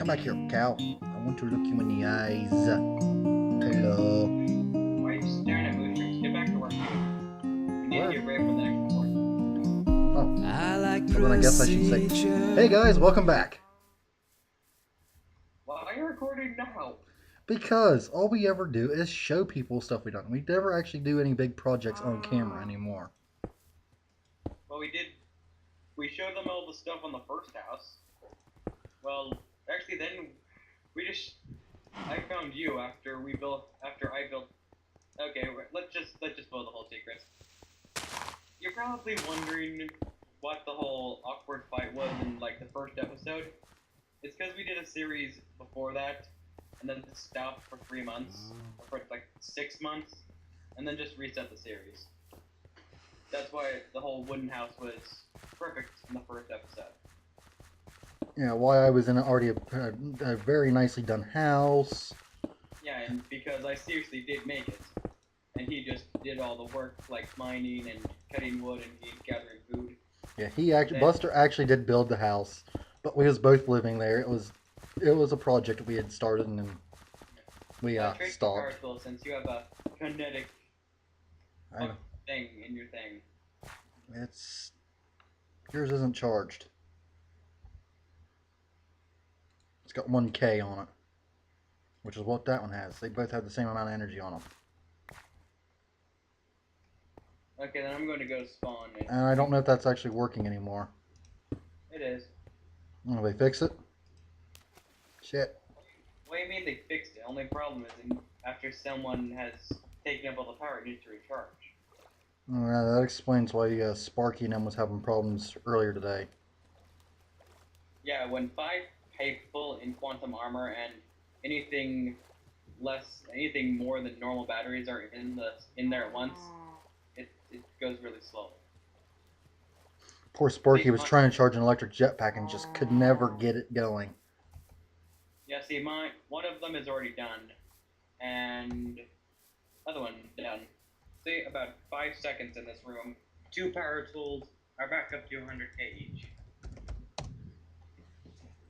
Come back here, cow. I want to look you in the eyes. Hello. Why are you staring at mood rings? Get back to work, dude. We need to What? get ready for the next report. Oh. Well, then I guess I should say, hey guys, welcome back. Why are you recording now? Because all we ever do is show people stuff we've done. We never actually do any big projects on camera anymore. Well, we did. We showed them all the stuff on the first house. Well, actually, then we just. I found you after we built. After I built. Okay, let's just blow the whole secret. You're probably wondering what the whole awkward fight was in like the first episode. It's because we did a series before that, and then stopped for 3 months, or for like 6 months, and then just reset the series. That's why the whole wooden house was perfect in the first episode. Yeah, why I was in already a very nicely done house. Yeah, and because I seriously did make it, and he just did all the work like mining and cutting wood and gathering food. Yeah, Buster actually did build the house, but we was both living there. It was a project we had started and then we Trade stopped. power tool since you have a kinetic I know. thing in your thing. It's yours isn't charged. It's got 1K on it, which is what that one has. They both have the same amount of energy on them. Okay, then I'm going to go spawn. And I don't know if that's actually working anymore. It is. Oh, they fix it? Shit. What do you mean they fixed it? Only problem is after someone has taken up all the power, it needs to recharge. Well, that explains why Sparky and them was having problems earlier today. Yeah, when 5 people in quantum armor and anything more than normal batteries are in there at once, it goes really slow. Poor Sparky was trying to charge an electric jetpack and just could never get it going. Yeah, see, one of them is already done, and other one done. See, about 5 seconds in this room. 2 power tools are back up to 100k each.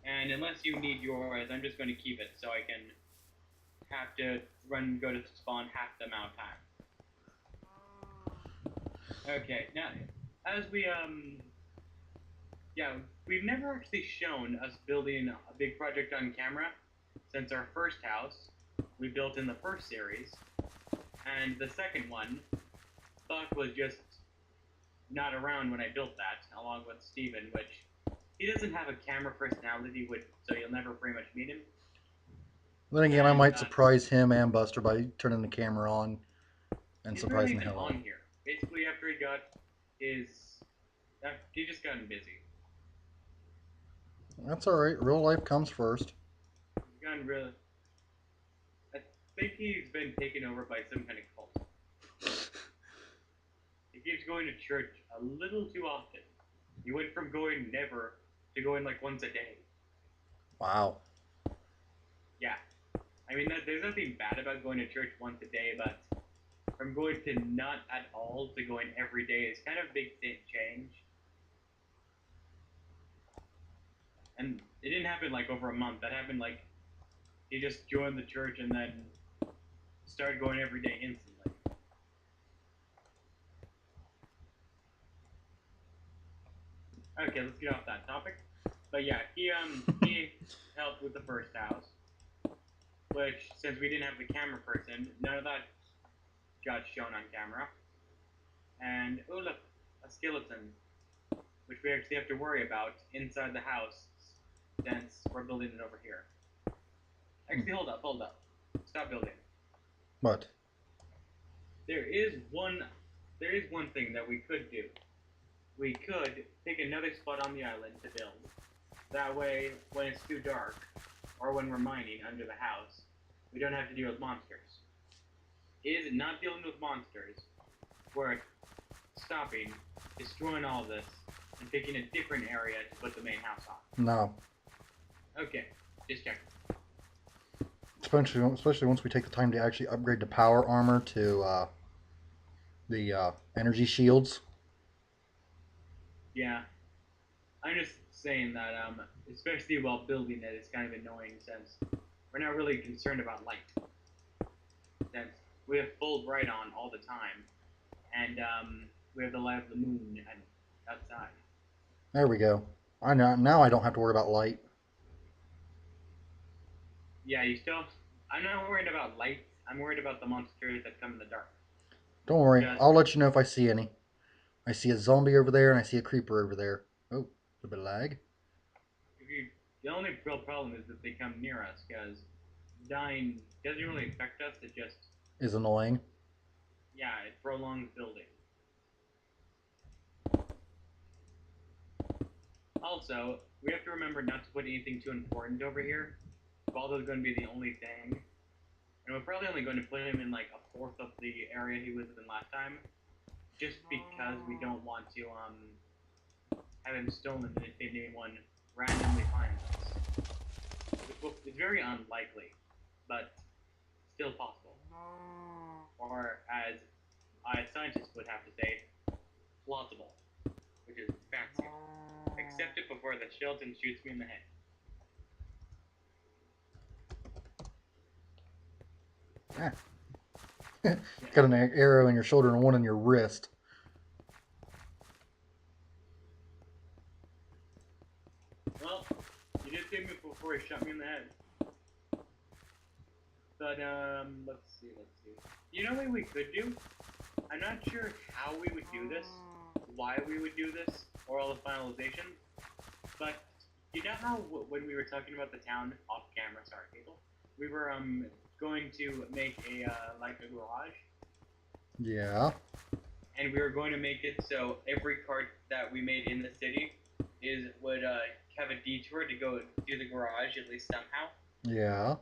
And unless you need yours, I'm just going to keep it so I can have to go to spawn half the amount of time. Okay, now, as we've never actually shown us building a big project on camera since our first house we built in the first series, and the second one, Buck was just not around when I built that, along with Steven, which he doesn't have a camera personality, so you'll never pretty much meet him. Then again, I might surprise him and Buster by turning the camera on and surprising the hell out of him. Here. Basically, after he just gotten busy. That's alright. Real life comes first. He's gotten really. I think he's been taken over by some kind of cult. He keeps going to church a little too often. He went from going never to going like once a day. Wow. Yeah. I mean, there's nothing bad about going to church once a day, but from going to not at all to going every day is kind of a big change. And it didn't happen like over a month. That happened like he just joined the church and then started going every day instantly. Okay, let's get off that topic. But yeah, he helped with the first house, which since we didn't have the camera person, none of that got shown on camera. And oh look, a skeleton, which we actually have to worry about inside the house since we're building it over here. Actually, hold up. Stop building. What? There is one thing that we could do. We could pick another spot on the island to build. That way, when it's too dark, or when we're mining under the house, we don't have to deal with monsters. Is not dealing with monsters worth stopping, destroying all of this, and picking a different area to put the main house on? No. Okay, just check. Especially once we take the time to actually upgrade the power armor to the energy shields. Yeah. I'm just saying that, especially while building it, it's kind of annoying since we're not really concerned about light. Since we have full bright on all the time, and we have the light of the moon and outside. There we go. I know now. I don't have to worry about light. Yeah, you still. I'm not worried about lights. I'm worried about the monsters that come in the dark. Don't worry. Just I'll let you know if I see any. I see a zombie over there and I see a creeper over there. Oh, a bit of lag. if you, the only real problem is that they come near us because dying doesn't really affect us. It just Is annoying. yeah, it prolongs building. Also, we have to remember not to put anything too important over here. Baldo's going to be the only thing, and we're probably only going to put him in like a fourth of the area he was in last time, just because we don't want to have him stolen if anyone randomly finds us. It's very unlikely, but still possible. Or as scientists would have to say, plausible, which is fancier. Accept it before the skeleton shoots me in the head. Got an arrow in your shoulder and one in your wrist. Well, he did save me before he shot me in the head. But let's see. You know what we could do? I'm not sure how we would do this, why we would do this, or all the finalization. But you know how when we were talking about the town off camera, sorry people, we were going to make a like a garage, Yeah. and we were going to make it so every cart that we made in the city would have a detour to go do the garage at least somehow. Yeah.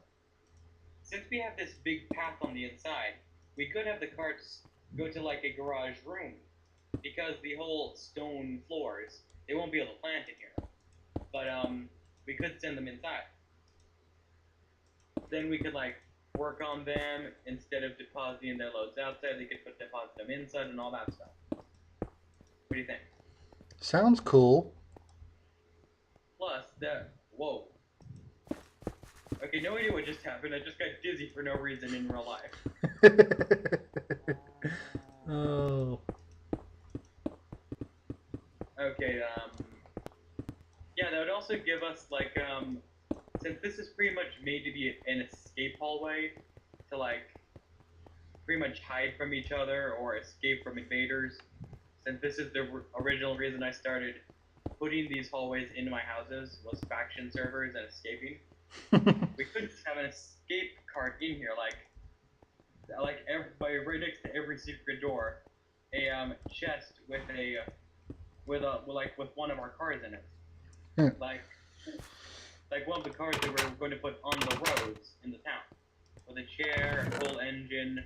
Since we have this big path on the inside, we could have the carts go to like a garage room, because the whole stone floors, they won't be able to plant in here. But we could send them inside. Then we could like work on them instead of depositing their loads outside. They could deposit them inside and all that stuff. What do you think? Sounds cool. Plus, whoa. Okay, no idea what just happened. I just got dizzy for no reason in real life. Oh. Okay, yeah, that would also give us, like, since this is pretty much made to be an escape hallway to, like, pretty much hide from each other or escape from invaders, since this is the original reason I started putting these hallways into my houses was faction servers and escaping. We could just have an escape cart in here, like right next to every secret door, a chest with one of our cars in it, like one of the cars that we're going to put on the roads in the town, with a chair, a full engine,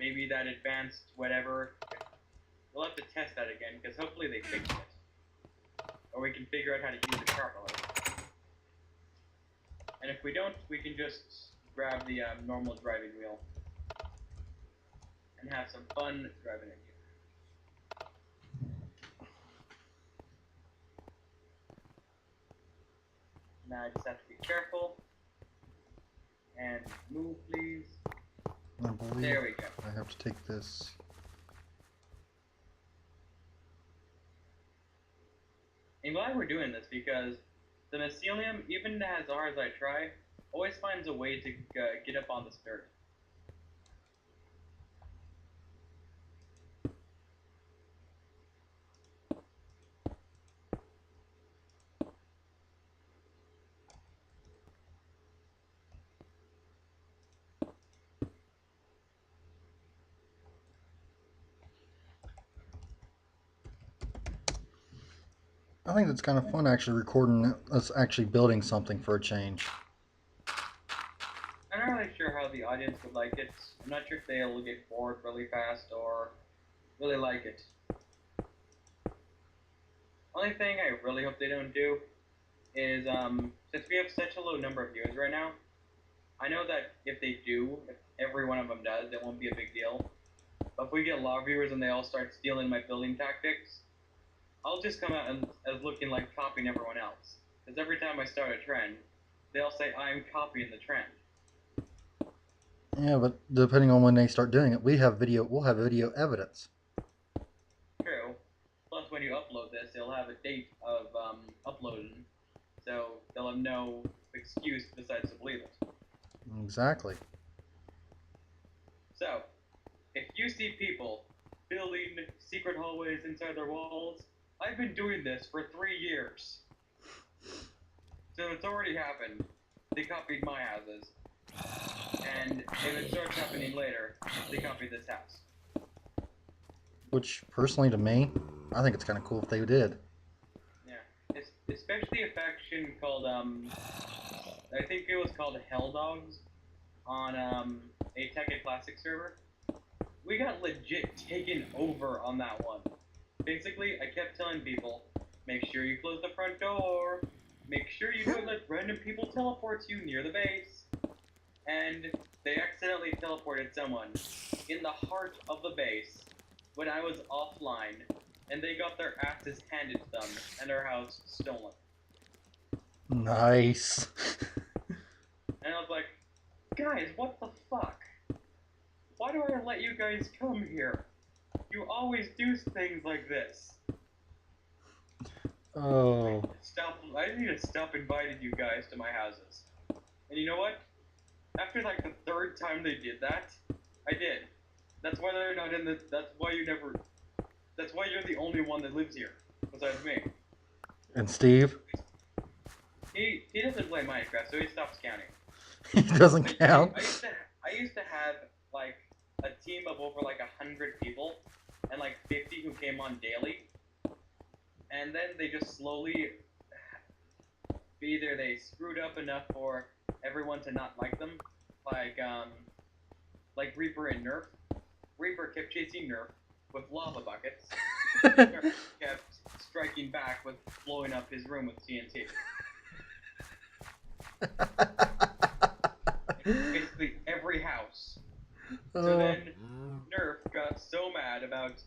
maybe that advanced whatever. We'll have to test that again because hopefully they fixed it, or we can figure out how to use it properly. And if we don't, we can just grab the normal driving wheel and have some fun driving it here. Now I just have to be careful. And move, please. I believe there we go. I have to take this. I'm glad we're doing this because the mycelium, even as hard as I try, always finds a way to get up on this dirt. I think it's kind of fun actually recording us actually building something for a change. I'm not really sure how the audience would like it. I'm not sure if they'll get bored really fast or really like it. Only thing I really hope they don't do is, since we have such a low number of viewers right now, I know that if they do, if every one of them does, it won't be a big deal. But if we get a lot of viewers and they all start stealing my building tactics, I'll just come out as looking like copying everyone else. Because every time I start a trend, they'll say I'm copying the trend. Yeah, but depending on when they start doing it, we'll have video evidence. True. Plus, when you upload this, it'll have a date of uploading, so they'll have no excuse besides to believe it. Exactly. So, if you see people building secret hallways inside their walls, I've been doing this for 3 years. So it's already happened. They copied my houses. And if it starts happening later, they copied this house. Which, personally, to me, I think it's kind of cool if they did. Yeah. Especially a faction called, I think it was called Hell Dogs on a Tekkit Classic server. We got legit taken over on that one. Basically, I kept telling people, make sure you close the front door, make sure you don't let random people teleport to you near the base. And they accidentally teleported someone in the heart of the base when I was offline, and they got their asses handed to them and their house stolen. Nice. And I was like, guys, what the fuck? Why do I let you guys come here? You always do things like this. Oh. I need to stop inviting you guys to my houses. And you know what? After like the 3rd time they did that, I did. That's why they're not in the. That's why you're the only one that lives here, besides me. And Steve? He doesn't play Minecraft, so he stops counting. He doesn't count. I used to have like a team of over like 100 people, and like 50 who came on daily. And then they just slowly, either they screwed up enough for everyone to not like them, like Reaper and Nerf. Reaper kept chasing Nerf with lava buckets. Nerf kept striking back with blowing up his room with TNT. Basically every house. So then Nerf got so mad about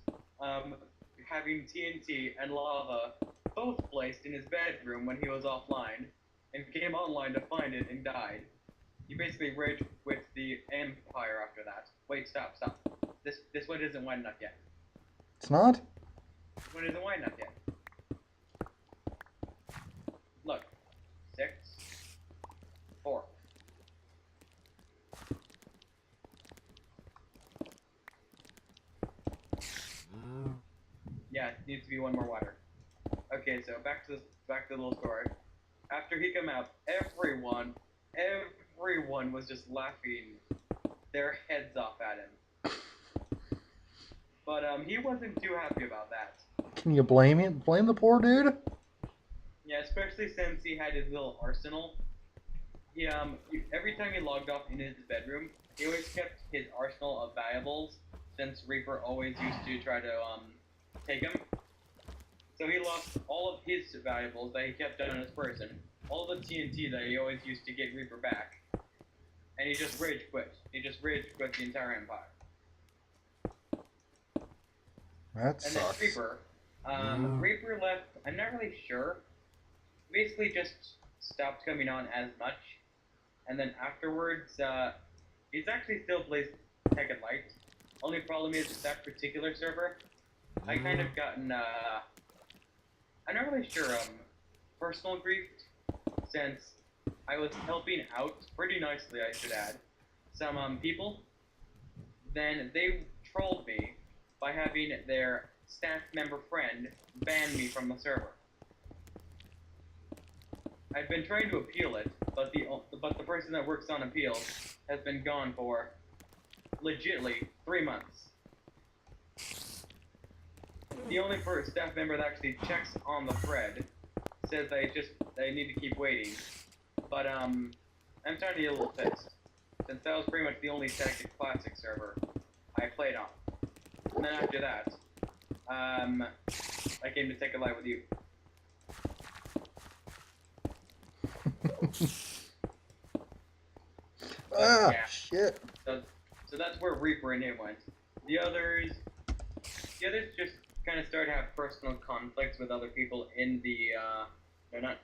having TNT and lava both placed in his bedroom when he was offline, and came online to find it and died. He basically raged with the Empire after that. Wait, stop. This one isn't wide enough yet. It's not? This one isn't wide enough yet. Look. 6. 4. Yeah, it needs to be one more wider. Okay, so back to the little story. After he came out, everyone was just laughing their heads off at him. But he wasn't too happy about that. Can you blame him? Blame the poor dude? Yeah, especially since he had his little arsenal. He every time he logged off in his bedroom, he always kept his arsenal of valuables, since Reaper always used to try to take him. So he lost all of his valuables that he kept on his person, all the TNT that he always used to get Reaper back, and he just rage quit. He just rage quit the entire empire. That And sucks. then Reaper left, I'm not really sure, basically just stopped coming on as much, and then afterwards, he's actually still plays Tekkit Lite. Only problem is that particular server, I kind of gotten, I'm not really sure, personal grief, since I was helping out, pretty nicely I should add, some, people, then they trolled me by having their staff member friend ban me from the server. I've been trying to appeal it, but the person that works on appeals has been gone for, legitly, 3 months. The only staff member that actually checks on the thread says they need to keep waiting. But I'm starting to get a little pissed, since that was pretty much the only Tekkit Classic server I played on. And then after that, I came to Tekkit Lite with you. Yeah. Shit. So that's where Reaper and him went. The others just kind of started to have personal conflicts with other people in the not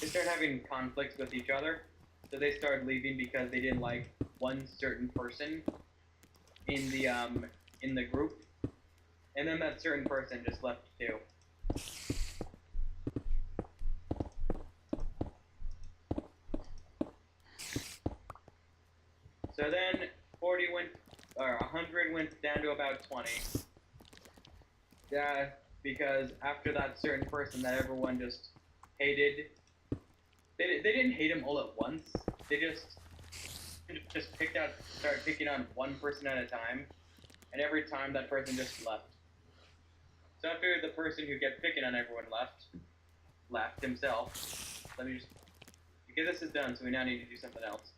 they started having conflicts with each other, so they started leaving because they didn't like one certain person in the group, and then that certain person just left too. So then 100 went down to about 20. Yeah, because after that certain person that everyone just hated, they didn't hate him all at once. They just started picking on one person at a time, and every time that person just left. So after the person who kept picking on everyone left himself. Let me just, because this is done, so we now need to do something else.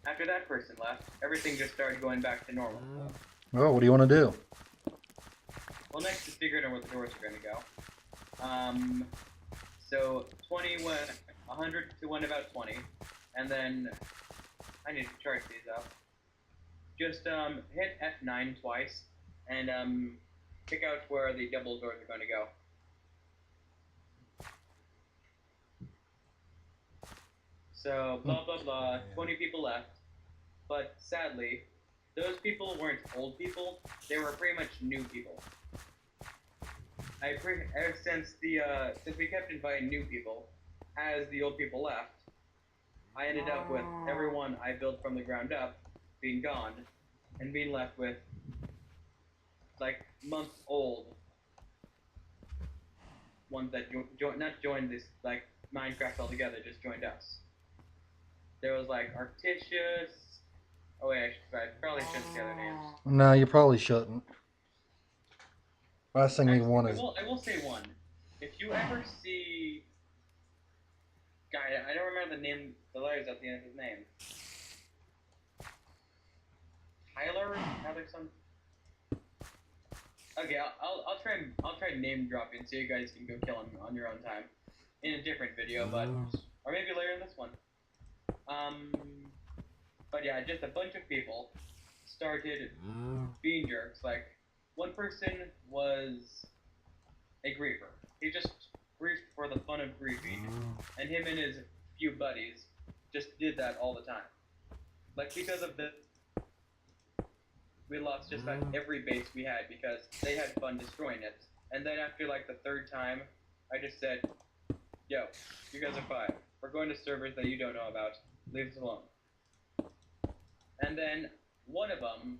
After that person left, everything just started going back to normal. Oh, what do you want to do? Well, next is figuring out where the doors are going to go. So 20 went 100 to went about 20, and then I need to chart these up. Just hit F9 twice, and pick out where the double doors are going to go. So blah blah blah. 20 people left, but sadly, those people weren't old people. They were pretty much new people. Since we kept inviting new people, as the old people left, I ended up with everyone I built from the ground up being gone, and being left with like month-old ones that not joined this like Minecraft altogether, just joined us. There was like Artitious. Oh wait, I probably shouldn't say their names. No, you probably shouldn't. Last thing we want is. I will say one. If you ever see, guy, I don't remember the letters at the end of his name. Tyler some. Okay, I'll try name dropping so you guys can go kill him on your own time in a different video, but or maybe later in this one. But yeah, just a bunch of people started being jerks. Like one person was a griefer. He just griefed for the fun of griefing, and him and his few buddies just did that all the time. Like because of we lost just about every base we had because they had fun destroying it. And then after like the third time, I just said, yo, you guys are fine. We're going to servers that you don't know about. Leave us alone. And then one of them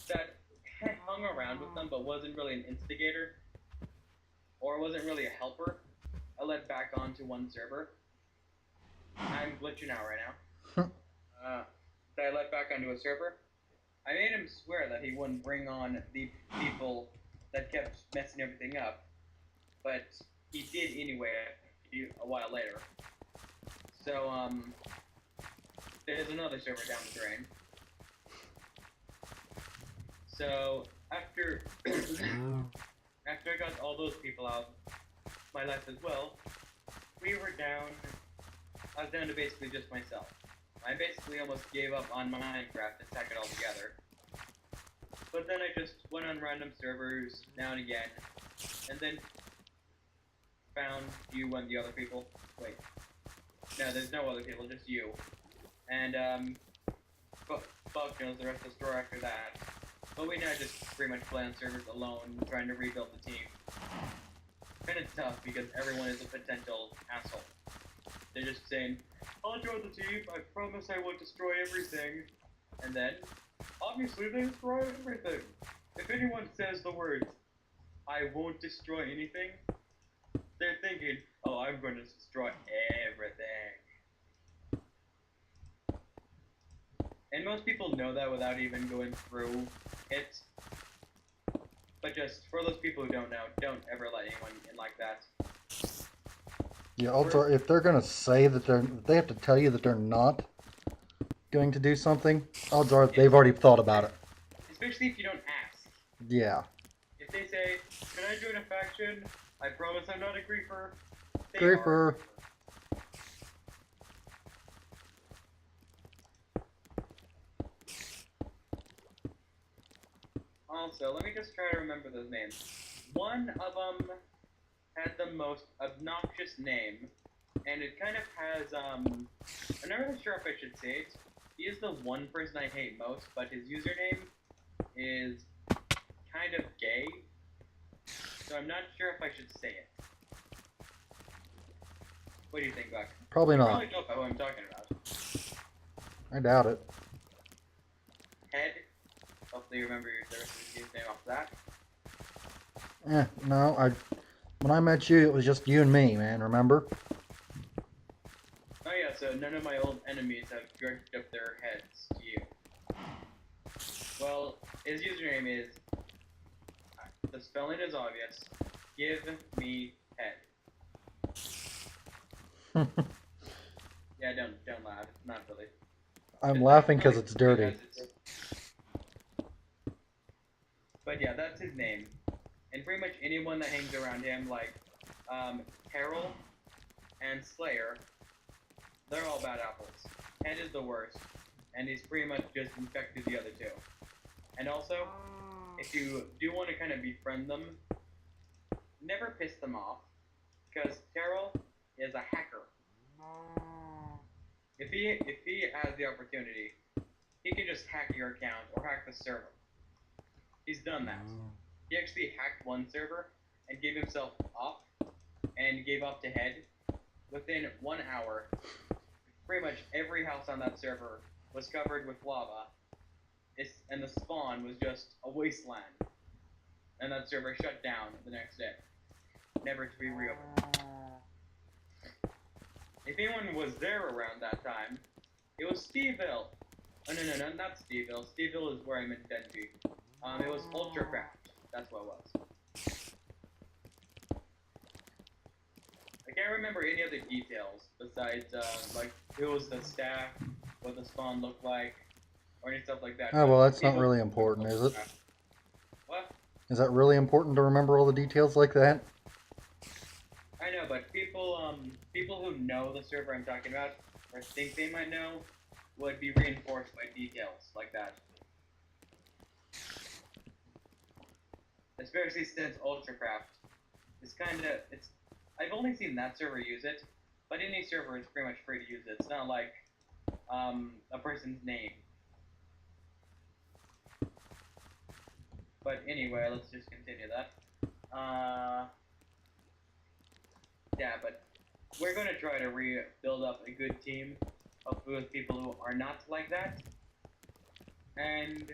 that had hung around with them but wasn't really an instigator or wasn't really a helper, I let back onto one server. I'm glitching out right now. That I let back onto a server. I made him swear that he wouldn't bring on the people that kept messing everything up, but he did anyway a while later. So, there's another server down the drain. So, after I got all those people out my life as well, I was down to basically just myself. I basically almost gave up on Minecraft and Tekkit altogether. But then I just went on random servers now and again, and then found you and the other people. Wait. No, there's no other people, just you. And, fuck knows the rest of the story after that. But we now just pretty much play on servers alone, trying to rebuild the team. Kinda tough because everyone is a potential asshole. They're just saying, I'll join the team, I promise I won't destroy everything. And then, obviously they destroy everything. If anyone says the words, I won't destroy anything, they're thinking, oh, I'm going to destroy everything. And most people know that without even going through it. But just, for those people who don't know, don't ever let anyone in like that. Yeah, also, if they're going to say that they have to tell you that they're not going to do something, odds are they've already thought about it. Especially if you don't ask. Yeah. If they say, can I join a faction? I promise I'm not a griefer. Griefer. Also, let me just try to remember those names. One of them had the most obnoxious name, and it kind of has, I'm not really sure if I should say it. He is the one person I hate most, but his username is kind of gay, so I'm not sure if I should say it. What do you think, Buck? Probably You not. probably know about who I'm talking about. I doubt it. Head. Hopefully you remember the rest of his name off that. No, when I met you, it was just you and me, man, remember? Oh yeah, so none of my old enemies have dredged up their heads to you. Well, his username is, the spelling is obvious, give me head. Yeah, don't laugh, not really. I'm laughing because it's dirty. But yeah, that's his name. And pretty much anyone that hangs around him, like Carol and Slayer, they're all bad apples. Head is the worst, and he's pretty much just infected the other two. And also, if you do want to kind of befriend them, never piss them off, because Carol is a hacker. If he has the opportunity, he can just hack your account or hack the server. He's done that. He actually hacked one server and gave himself off and gave up to head. Within 1 hour, pretty much every house on that server was covered with lava, and the spawn was just a wasteland. And that server shut down the next day, never to be reopened. If anyone was there around that time, it was Steveville. Oh, no, not Steveville. Steveville is where I meant Denji. It was Ultracraft. That's what it was. I can't remember any other details besides, like, who was the staff, what the spawn looked like, or any stuff like that. Oh, well, that's not really important, is it? What? Is that really important to remember all the details like that? I know, but people who know the server I'm talking about, or think they might know, would be reinforced by details like that. Especially since Ultracraft is I've only seen that server use it, but any server is pretty much free to use it. It's not like, a person's name. But anyway, let's just continue that. Yeah, but we're going to try to build up a good team of with people who are not like that. And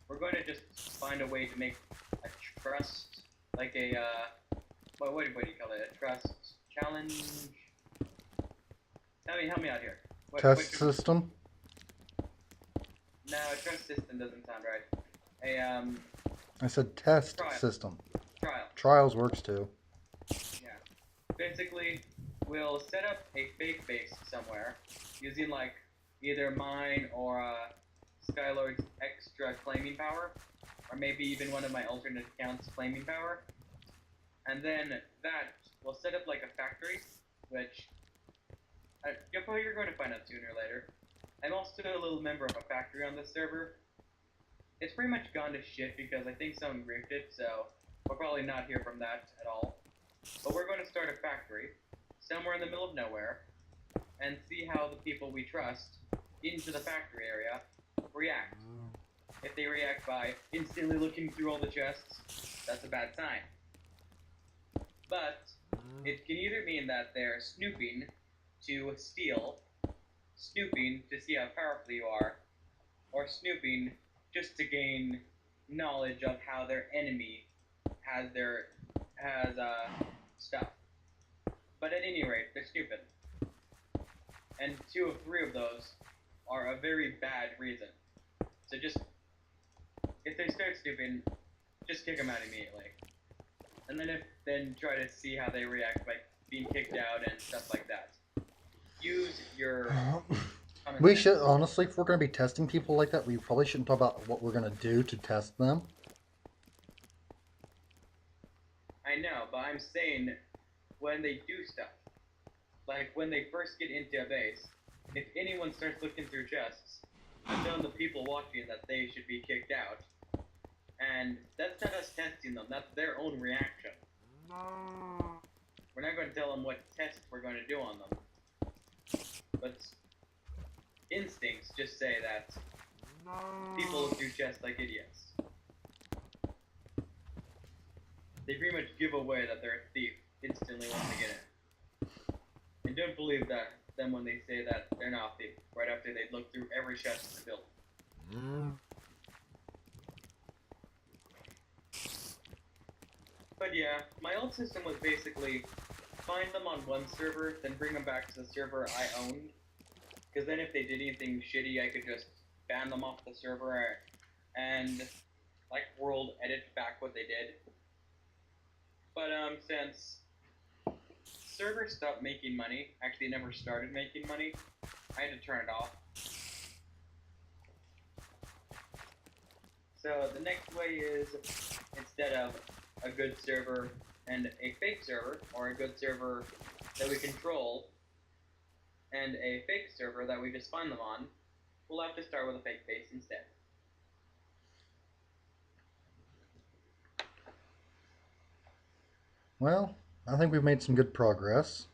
we're going to just find a way to make a trust, like a, what do you call it? A trust challenge? Help me out here. Test system? No, a trust system doesn't sound right. I said test trial. system. Trial. Trials works too. Yeah. Basically, we'll set up a fake base somewhere using like either mine or Skylord's extra claiming power, or maybe even one of my alternate accounts' claiming power. And then that we'll set up like a factory, which you're going to find out sooner or later. I'm also a little member of a factory on this server. It's pretty much gone to shit because I think someone griefed it, so we'll probably not hear from that at all. But we're going to start a factory somewhere in the middle of nowhere and see how the people we trust into the factory area react. If they react by instantly looking through all the chests, that's a bad sign. But it can either mean that they're snooping to steal, snooping to see how powerful you are, or snooping just to gain knowledge of how their enemy has stuff. But at any rate, they're stupid. And 2 of 3 of those are a very bad reason. So if they start snooping, just kick them out immediately. And then try to see how they react by being kicked out and stuff like that. Use your... We should, honestly, if we're going to be testing people like that, we probably shouldn't talk about what we're going to do to test them. I know, but I'm saying when they do stuff, like when they first get into a base, if anyone starts looking through chests, I'm telling the people watching that they should be kicked out. And that's not us testing them, that's their own reaction. We're not going to tell them what tests we're going to do on them. But instincts just say that people do chests like idiots. They pretty much give away that they're a thief instantly when they get in. And don't believe that them when they say that they're not a thief, right after they've looked through every chest in the building. But yeah, my old system was basically find them on one server, then bring them back to the server I owned. Because then if they did anything shitty, I could just ban them off the server and, like, world edit back what they did. But, since servers stopped making money, actually never started making money, I had to turn it off. So the next way is, instead of a good server and a fake server, or a good server that we control, and a fake server that we just find them on, we'll have to start with a fake base instead. Well, I think we've made some good progress.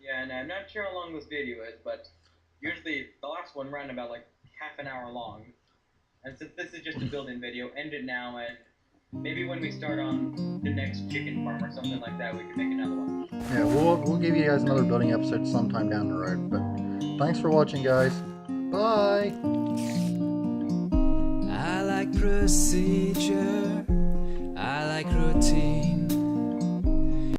Yeah, and I'm not sure how long this video is, but usually the last one ran about like half an hour long. And since this is just a build-in video, end it now, and maybe when we start on the next chicken farm or something like that, we can make another one. Yeah, we'll give you guys another building episode sometime down the road. But thanks for watching, guys. Bye. I like procedure. I like routine.